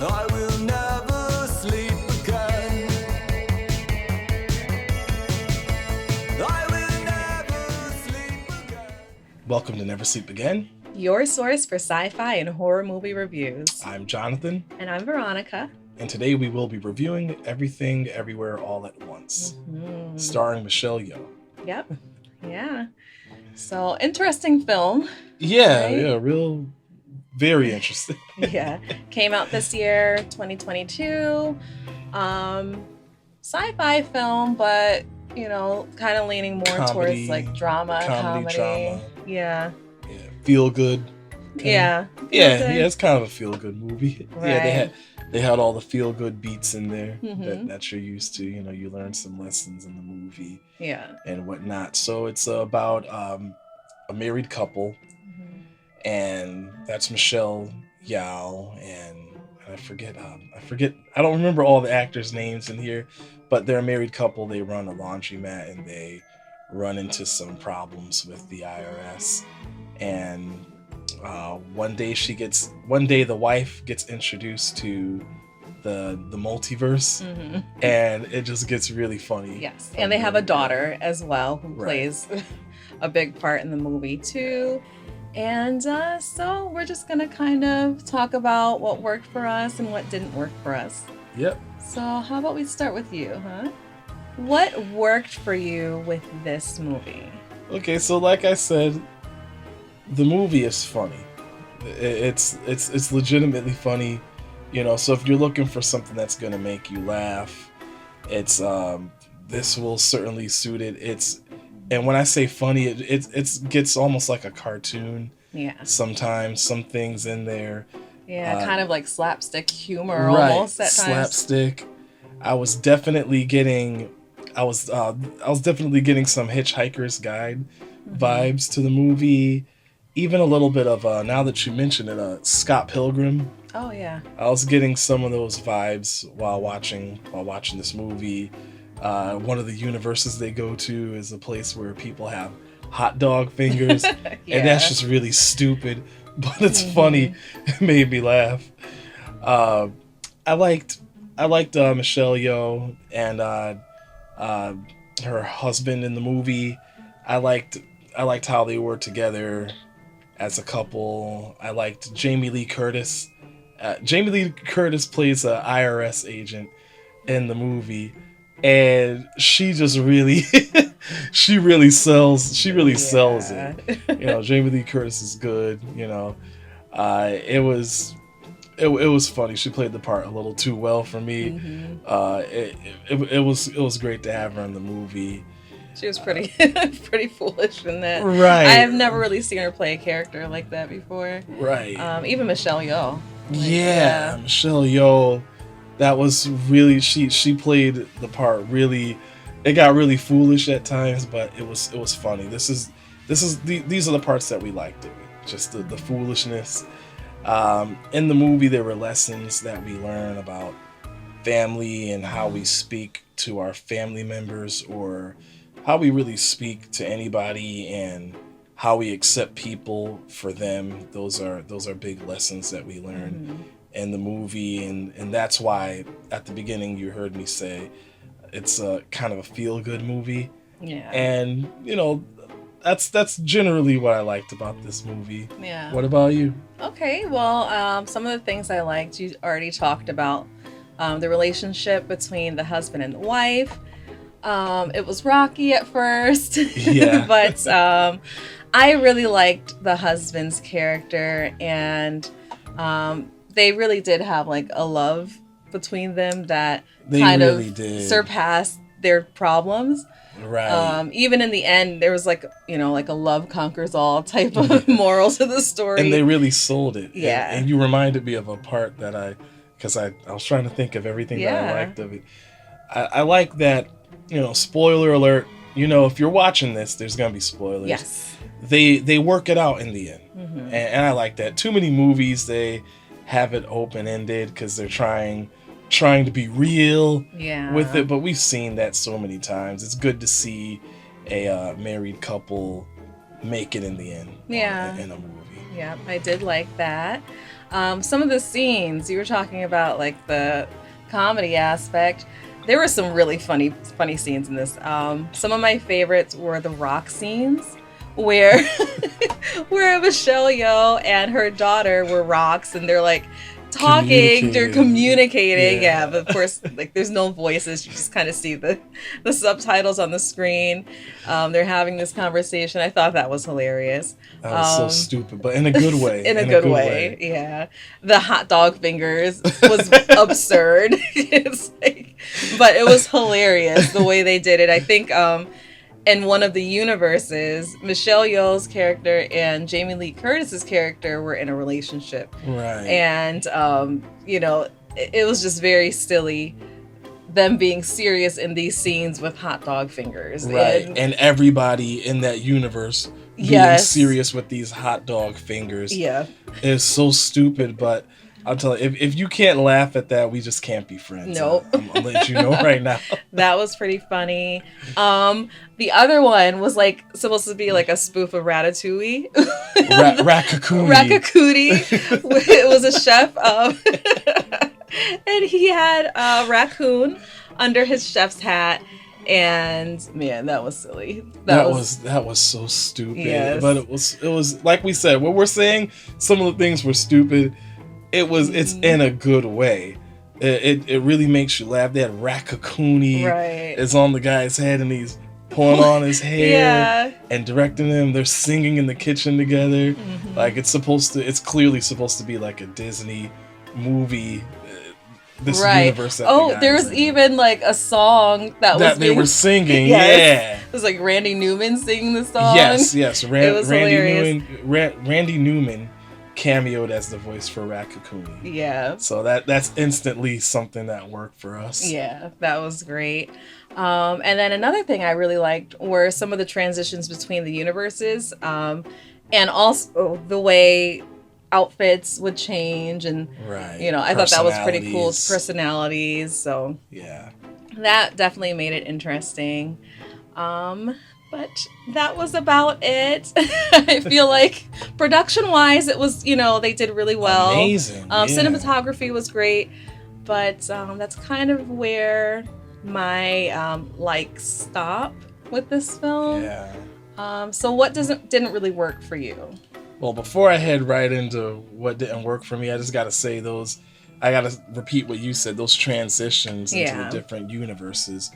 I will never sleep again. I will never sleep again. Welcome to Never Sleep Again. Your source for sci-fi and horror movie reviews. I'm Jonathan, And I'm Veronica. and today we will be reviewing Everything Everywhere All at Once, starring Michelle Yeoh. Yep. Yeah. So, interesting film. Yeah, very interesting. Yeah. Came out this year, 2022. Sci-fi film, but, kind of leaning more Comedy, towards like drama. drama. Yeah. Yeah, feel good. Yeah. It's kind of a feel good movie. Right. Yeah, they had all the feel good beats in there Mhm. that you're used to. You learn some lessons in the movie Yeah. and whatnot. So it's about a married couple, and that's Michelle Yeoh and I forget. I don't remember all the actors' names in here, but they're a married couple. They run a laundromat and they run into some problems with the IRS. And one day the wife gets introduced to the multiverse, and it just gets really funny. Yes. And they have a daughter as well who Right. plays a big part in the movie too. And so we're just going to kind of talk about what worked for us and what didn't work for us. Yep. So how about we start with you, huh? What worked for you with this movie? Okay, so like I said, the movie is funny. It's legitimately funny, So if you're looking for something that's gonna make you laugh, it's this will certainly suit it. And when I say funny, it gets almost like a cartoon. Yeah. Sometimes some things in there. Yeah, kind of like slapstick humor Right, almost at times. slapstick. I was definitely getting some Hitchhiker's Guide vibes to the movie. Even a little bit of now that you mention it, Scott Pilgrim. Oh yeah. I was getting some of those vibes while watching this movie. One of the universes they go to is a place where people have hot dog fingers, Yeah. and that's just really stupid, but it's funny. It made me laugh. I liked Michelle Yeoh and her husband in the movie. I liked how they were together as a couple. I liked Jamie Lee Curtis. Jamie Lee Curtis plays an IRS agent in the movie, and she just really, she really sells it. Jamie Lee Curtis is good. It was funny. She played the part a little too well for me. It was great to have her in the movie. She was pretty foolish in that. Right. I have never really seen her play a character like that before. Right. Even Michelle Yeoh. Michelle Yeoh. That was really she played the part really. It got really foolish at times, but it was funny. These are the parts that we liked. Just the foolishness. In the movie, there were lessons that we learn about family and how we speak to our family members, or how we really speak to anybody, and how we accept people for them. Those are big lessons that we learn in the movie, and that's why at the beginning you heard me say it's a kind of a feel-good movie. Yeah. And that's generally what I liked about this movie. Yeah. What about you? Okay, well, some of the things I liked, you already talked about. The relationship between the husband and the wife. It was rocky at first, Yeah. but I really liked the husband's character, and they really did have like a love between them that They kind really of did. surpassed their problems. Right. Even in the end, there was like a love conquers all type of moral to the story. And they really sold it. Yeah. And you reminded me of a part that because I was trying to think of everything that I liked of it. I like that, spoiler alert, if you're watching this, there's going to be spoilers. Yes. They work it out in the end. And I like that. Too many movies, they have it open-ended because they're trying to be real with it, but we've seen that so many times. It's good to see a married couple make it in the end in a movie. Yeah, I did like that. Some of the scenes you were talking about, like the comedy aspect, there were some really funny scenes in this. Some of my favorites were the rock scenes, where where Michelle Yeoh and her daughter were rocks, and they're like talking, they're communicating. Yeah, but of course, like there's no voices. You just kind of see the subtitles on the screen. They're having this conversation. I thought that was hilarious. That was so stupid, but in a good way. In a good way, yeah. The hot dog fingers was absurd. It's like, but it was hilarious the way they did it. I think in one of the universes, Michelle Yeoh's character and Jamie Lee Curtis's character were in a relationship. Right. And, it was just very silly, them being serious in these scenes with hot dog fingers. Right. And everybody in that universe being serious with these hot dog fingers. Yeah. It's so stupid, but I'll tell you, if you can't laugh at that, we just can't be friends. Nope. I'll let you know right now. That was pretty funny. The other one was like supposed to be like a spoof of Ratatouille. Ratatouille. Ratatouille. It was a chef, and he had a raccoon under his chef's hat. And man, that was silly. That was so stupid. Yes. But it was like we said, what we're saying, some of the things were stupid. It's in a good way. It really makes you laugh. That Ratatouille is on the guy's head, and he's pulling on his hair and directing him. They're singing in the kitchen together. Mm-hmm. Like it's clearly supposed to be like a Disney movie. This universe. There was even like a song that they were singing. Yes. Yeah, it was like Randy Newman singing the song. Yes. It was hilarious. Randy Newman cameoed as the voice for Ratatouille. Yeah. So that's instantly something that worked for us. Yeah, that was great. And then another thing I really liked were some of the transitions between the universes, and also the way outfits would change, and I thought that was pretty cool. Personalities. So yeah, that definitely made it interesting. But that was about it. I feel like production-wise, it was, they did really well. Amazing. Cinematography was great, but that's kind of where my likes stop with this film. Yeah. So what didn't really work for you? Well, before I head right into what didn't work for me, I just got to say I got to repeat what you said, those transitions into the different universes.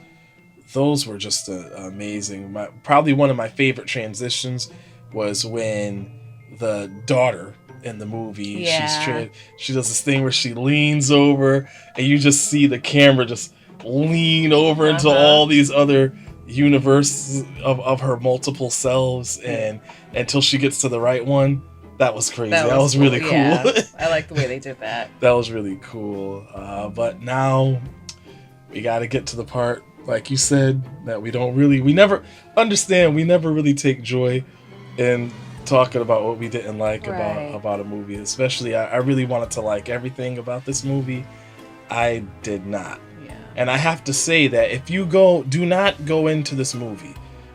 Those were just amazing. Probably one of my favorite transitions was when the daughter in the movie, she does this thing where she leans over and you just see the camera just lean over into all these other universes of her multiple selves, and until she gets to the right one. That was crazy. That was really cool. Yeah. I like the way they did that. That was really cool. But now we got to get to the part, like you said, that we never understand. We never really take joy in talking about what we didn't like about a movie. Especially, I really wanted to like everything about this movie. I did not. Yeah. And I have to say that if you do not go into this movie,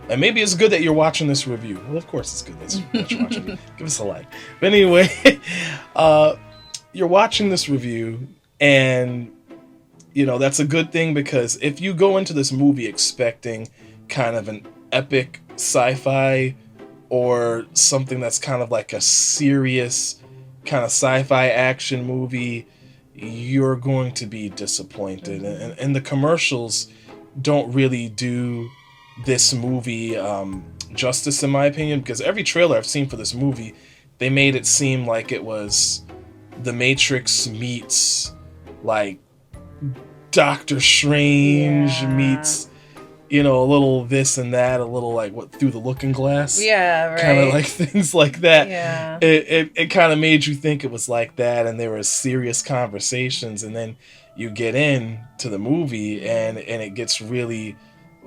and maybe it's good that you're watching this review. Well, of course it's good that you're watching it. Give us a like. But anyway, you're watching this review, and that's a good thing, because if you go into this movie expecting kind of an epic sci-fi or something that's kind of like a serious kind of sci-fi action movie, you're going to be disappointed. And the commercials don't really do this movie justice, in my opinion, because every trailer I've seen for this movie, they made it seem like it was The Matrix meets like Doctor Strange meets, a little this and that, a little like Through the Looking Glass. Yeah, right. Kind of like things like that. Yeah. It kind of made you think it was like that, and there were serious conversations, and then you get into the movie and it gets really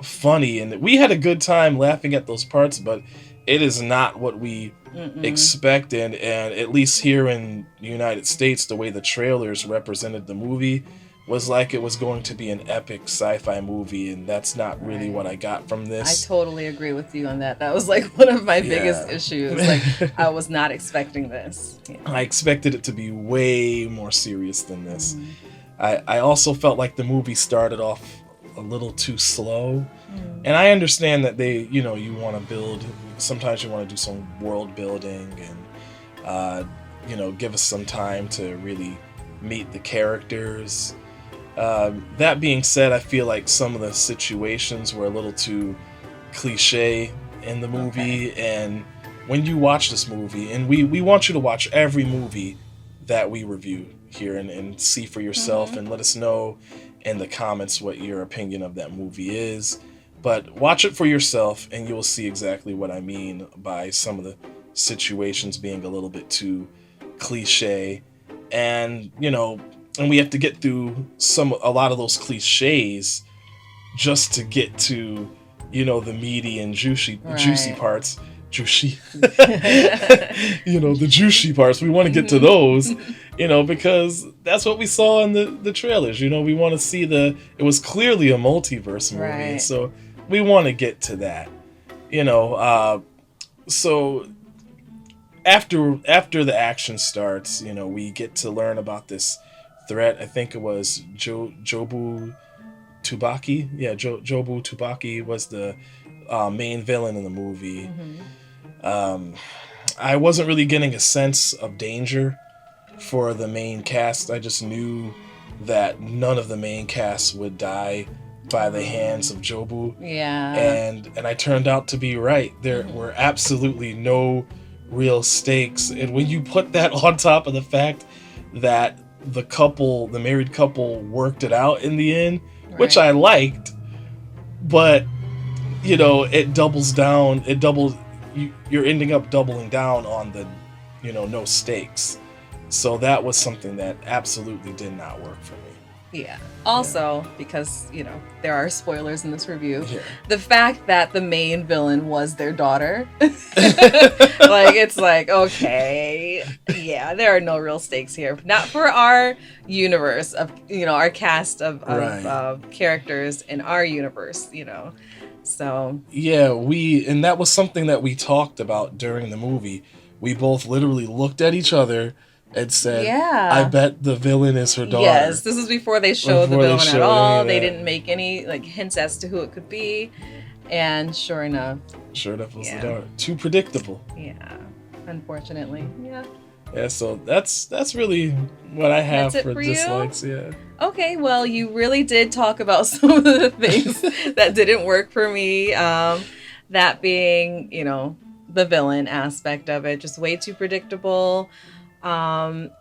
funny, and we had a good time laughing at those parts, but it is not what we expected. And at least here in the United States, the way the trailers represented the movie was like it was going to be an epic sci-fi movie, and that's not really what I got from I this. totally agree with you on that. That was like one of my Yeah. biggest issues. Like, I was not expecting this. Yeah. I expected it to be way more serious than this. I also felt like the movie started off a little too slow. And I understand that you want to build, sometimes you want to do some world building and, give us some time to really meet the characters. That being said, I feel like some of the situations were a little too cliche in the movie. And when you watch this movie, and we want you to watch every movie that we review here and see for yourself and let us know in the comments what your opinion of that movie is. But watch it for yourself and you'll see exactly what I mean by some of the situations being a little bit too cliche. And, and we have to get through a lot of those cliches just to get to, the meaty and juicy parts. Juicy. The juicy parts. We want to get to those, because that's what we saw in the trailers. We want to see it was clearly a multiverse movie. Right. So we want to get to that, so after the action starts, we get to learn about this threat. I think it was Jobu Tubaki. Yeah, Jobu Tubaki was the main villain in the movie. I wasn't really getting a sense of danger for the main cast. I just knew that none of the main cast would die by the hands of Jobu. Yeah. And I turned out to be right. There were absolutely no real stakes. And when you put that on top of the fact that the married couple worked it out in the end, which I liked, but it doubles down. You're ending up doubling down on the, no stakes. So that was something that absolutely did not work for me. Yeah. Also, because, there are spoilers in this review, Yeah. the fact that the main villain was their daughter, it's like, okay, yeah, there are no real stakes here. Not for our universe of, our cast of characters in our universe, So. Yeah, and that was something that we talked about during the movie. We both literally looked at each other and said, I bet the villain is her daughter. Yes, this was before they showed the villain at all. They didn't make any hints as to who it could be. And sure enough. Sure enough, it was the daughter. Too predictable. Yeah, unfortunately. Yeah. Yeah, so that's really what I have for dislikes. Yeah. Okay, well, you really did talk about some of the things that didn't work for me. That being, the villain aspect of it, just way too predictable. And,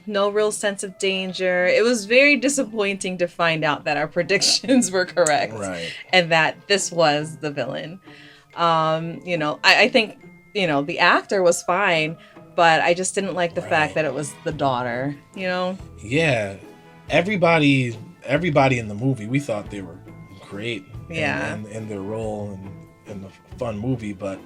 no real sense of danger. It was very disappointing to find out that our predictions were correct. Right. And that this was the villain. I think, the actor was fine, but I just didn't like the fact that it was the daughter, Yeah. Everybody in the movie, we thought they were great. Yeah. In their role in the fun movie, but,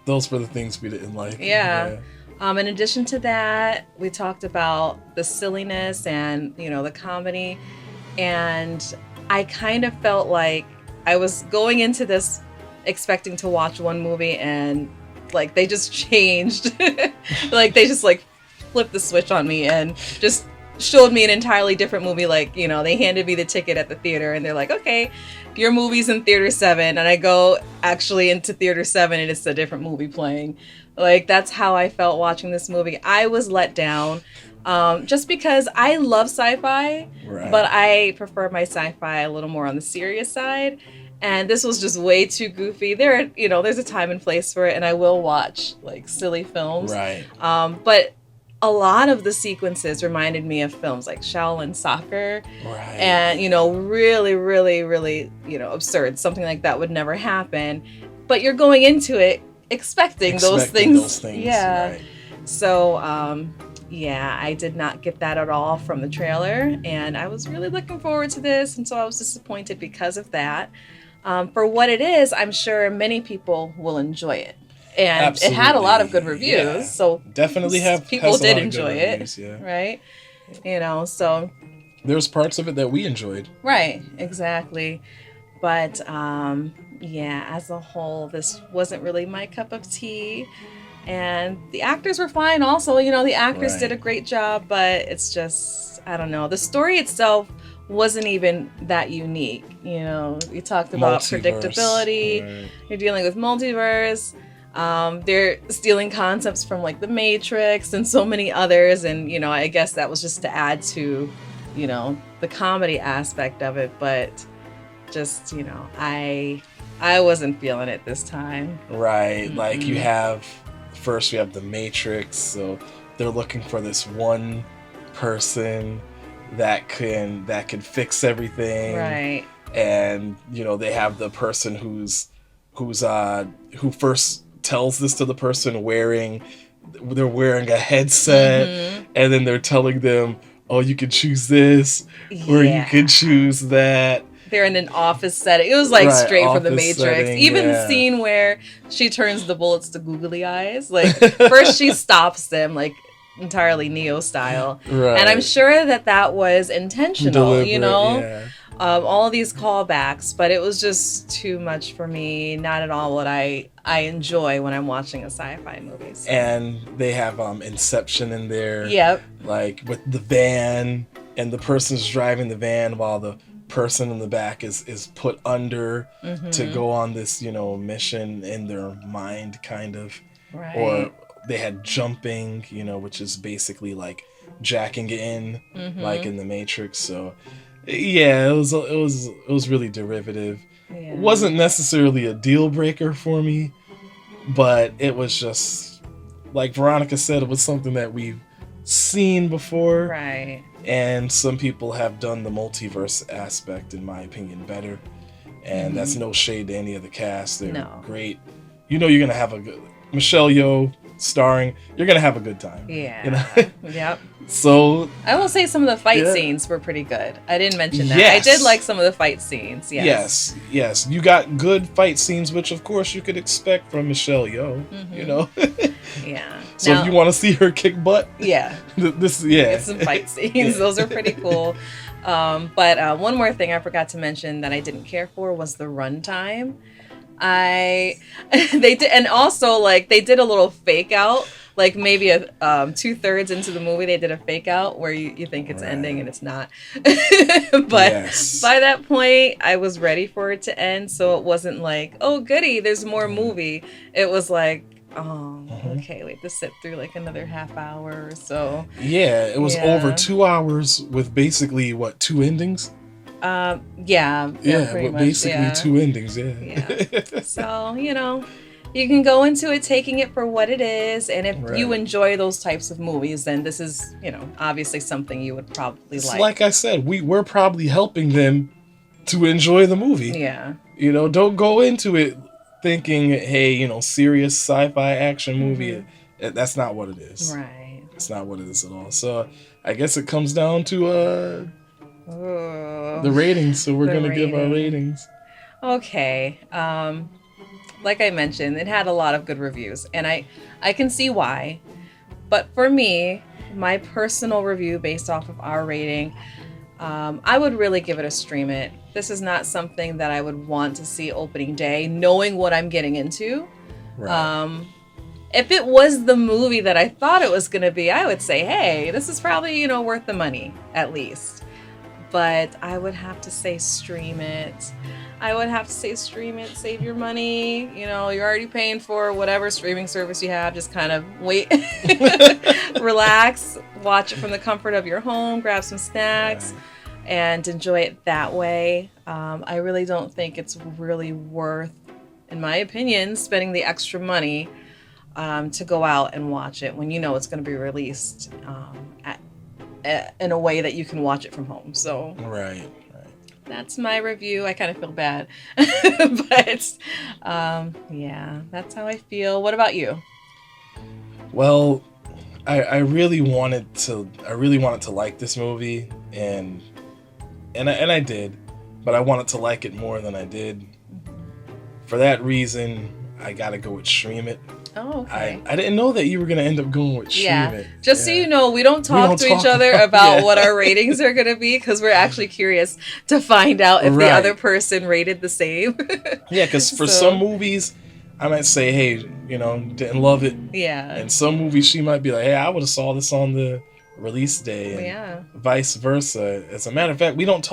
those were the things we didn't like. Yeah. In addition to that, we talked about the silliness and, the comedy. And I kind of felt like I was going into this expecting to watch one movie and, they just changed. They just, flipped the switch on me and just showed me an entirely different movie. They handed me the ticket at the theater and they're like, okay, your movie's in theater 7, and I go actually into theater 7 and it's a different movie playing. That's how I felt watching this movie. I was let down, just because I love sci-fi, but I prefer my sci-fi a little more on the serious side. And this was just way too goofy. There's a time and place for it, and I will watch silly films. Right. But a lot of the sequences reminded me of films like Shaolin Soccer. Right. And, really, really, really, absurd. Something like that would never happen. But you're going into it expecting those things. Yeah. Right. So, I did not get that at all from the trailer. And I was really looking forward to this. And so I was disappointed because of that. For what it is, I'm sure many people will enjoy it. and Absolutely. it had a lot of good reviews. Yeah. So Definitely people has a did lot of enjoy good it, reviews, yeah. right? You know, so There's parts of it that we enjoyed. right, exactly. But yeah, as a whole, this wasn't really my cup of tea. And the actors were fine also. You know, the actors did a Right. great job, but it's just, I don't know. The story itself wasn't even that unique. You know, you talked about Multiverse, predictability. right. You're dealing with multiverse. They're stealing concepts from like the Matrix and so many others. And, you know, I guess that was just to add to, you know, the comedy aspect of it. But just, you know, I wasn't feeling it this time. Right. Like you have first we have the Matrix, so they're looking for this one person that can fix everything. Right. And you know, they have the person who first tells this to the person they're wearing a headset, and then they're telling them, oh, you can choose this or you can choose that. They're in an office setting. It was like Right, straight from the office Matrix. setting, Even the yeah. scene where she turns the bullets to googly eyes. Like, first she stops them, like, entirely Neo style. Right. And I'm sure that was intentional, you Deliberate, know? yeah. All of these callbacks, but it was just too much for me. Not at all what I enjoy when I'm watching a sci-fi movie. So. And they have Inception in there. Yep. Like with the van, and the person's driving the van while the person in the back is put under to go on this, you know, mission in their mind, kind of. Right. Or they had jumping, you know, which is basically like jacking in, like in the Matrix. So yeah, it was really derivative. Yeah. It wasn't necessarily a deal breaker for me, but it was just, like Veronica said, it was something that we've seen before. Right. And some people have done the multiverse aspect, in my opinion, better. And that's no shade to any of the cast. They're great. You know you're going to have a good... Michelle Yeoh starring, you're going to have a good time. Yeah. You know? Yep. So... I will say some of the fight scenes were pretty good. I didn't mention that. Yes. I did like some of the fight scenes. Yes. Yes. You got good fight scenes, which of course you could expect from Michelle Yeoh, you know? Yeah. So if you want to see her kick butt... Yeah. Get some fight scenes. Those are pretty cool. But one more thing I forgot to mention that I didn't care for was the runtime. They did, and also like they did a little fake out, like maybe 2/3 into the movie they did a fake out where you think it's ending and it's not. But by that point I was ready for it to end, so it wasn't like, oh goody, there's more movie. It was like, oh, okay, we have to sit through like another half hour or so. Yeah, it was over 2 hours with basically, what, 2 endings? Yeah, pretty with much, basically 2 endings, yeah. So, you know, you can go into it taking it for what it is, and if you enjoy those types of movies, then this is, you know, obviously something you would probably like. Like I said, we're probably helping them to enjoy the movie. Yeah. You know, don't go into it thinking, hey, you know, serious sci-fi action movie. That's not what it is. Right. It's not what it is at all. So I guess it comes down to the ratings. So we're going to give our ratings. Okay. Like I mentioned, it had a lot of good reviews, and I can see why. But for me, my personal review based off of our rating, I would really give it a stream it. This is not something that I would want to see opening day, knowing what I'm getting into. Right. If it was the movie that I thought it was going to be, I would say, hey, this is probably, you know, worth the money, at least. But I would have to say stream it. Save your money. You know, you're already paying for whatever streaming service you have. Just kind of wait, relax, watch it from the comfort of your home, grab some snacks, and enjoy it that way. I really don't think it's really worth, in my opinion, spending the extra money to go out and watch it when you know it's going to be released in a way that you can watch it from home. So Right. That's my review. I kind of feel bad, but yeah, that's how I feel. What about you? Well, I really wanted to like this movie, and I did, but I wanted to like it more than I did. For that reason, I gotta go with stream it. Oh, okay. I didn't know that you were gonna end up going with Yeah. Stream It. Just so you know, we don't talk to each other about what our ratings are going to be because we're actually curious to find out if the other person rated the same. Yeah, because for some movies, I might say, hey, didn't love it. Yeah. And some movies, she might be like, hey, I would have saw this on the release day. And vice versa. As a matter of fact, we don't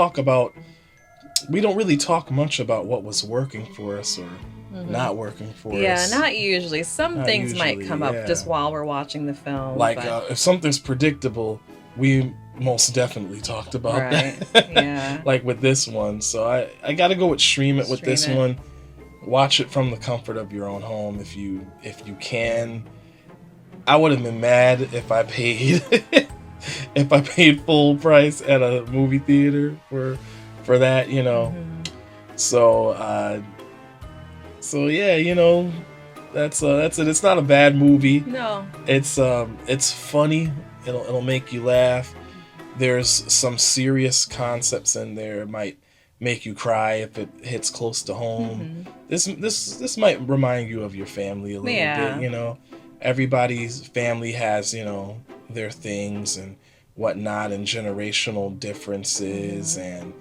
really talk much about what was working for us or not working for us. Yeah, not usually. Some things might come up just while we're watching the film. Like, if something's predictable, we most definitely talked about that. Yeah. Like with this one. So I got to go with Stream It with this one. Watch it from the comfort of your own home if you can. I would have been mad if I paid full price at a movie theater for that, So yeah, that's it. It's not a bad movie. No. It's funny. It'll make you laugh. There's some serious concepts in there. It might make you cry if it hits close to home. This might remind you of your family a little bit. Everybody's family has their things and whatnot, and generational differences, and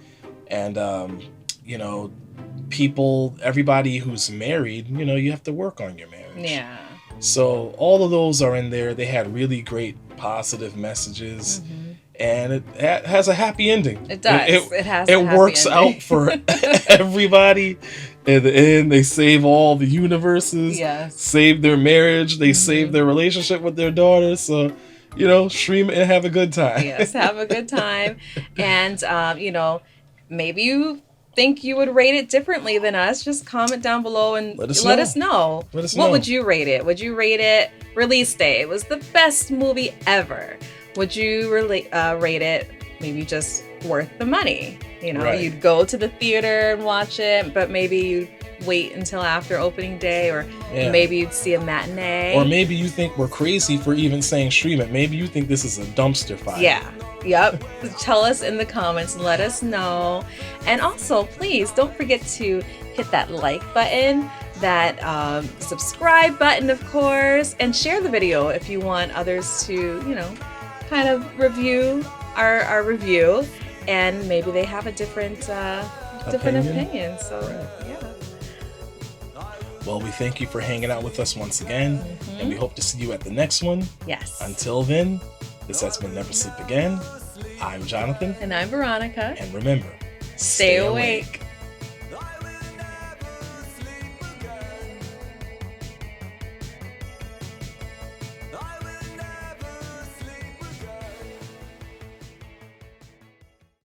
people, everybody who's married, you have to work on your marriage. Yeah. So all of those are in there. They had really great positive messages, and it has a happy ending. It does. It works out for everybody. In the end, they save all the universes. Yes. Save their marriage. They save their relationship with their daughter. So, stream it and have a good time. Yes, have a good time. And, maybe you think you would rate it differently than us. Just comment down below and let us know. What would you rate it? Would you rate it release day? It was the best movie ever. Would you rate it maybe just worth the money? You'd go to the theater and watch it, but maybe you'd wait until after opening day, or maybe you'd see a matinee. Or maybe you think we're crazy for even saying Stream It. Maybe you think this is a dumpster fire. Yeah. Yep. Tell us in the comments and let us know. And also, please don't forget to hit that like button, that subscribe button, of course, and share the video if you want others to, kind of review our review, and maybe they have a different opinion. So, Well, we thank you for hanging out with us once again, and we hope to see you at the next one. Yes. Until then, this has been Never Sleep Again. I'm Jonathan. And I'm Veronica. And remember, stay awake.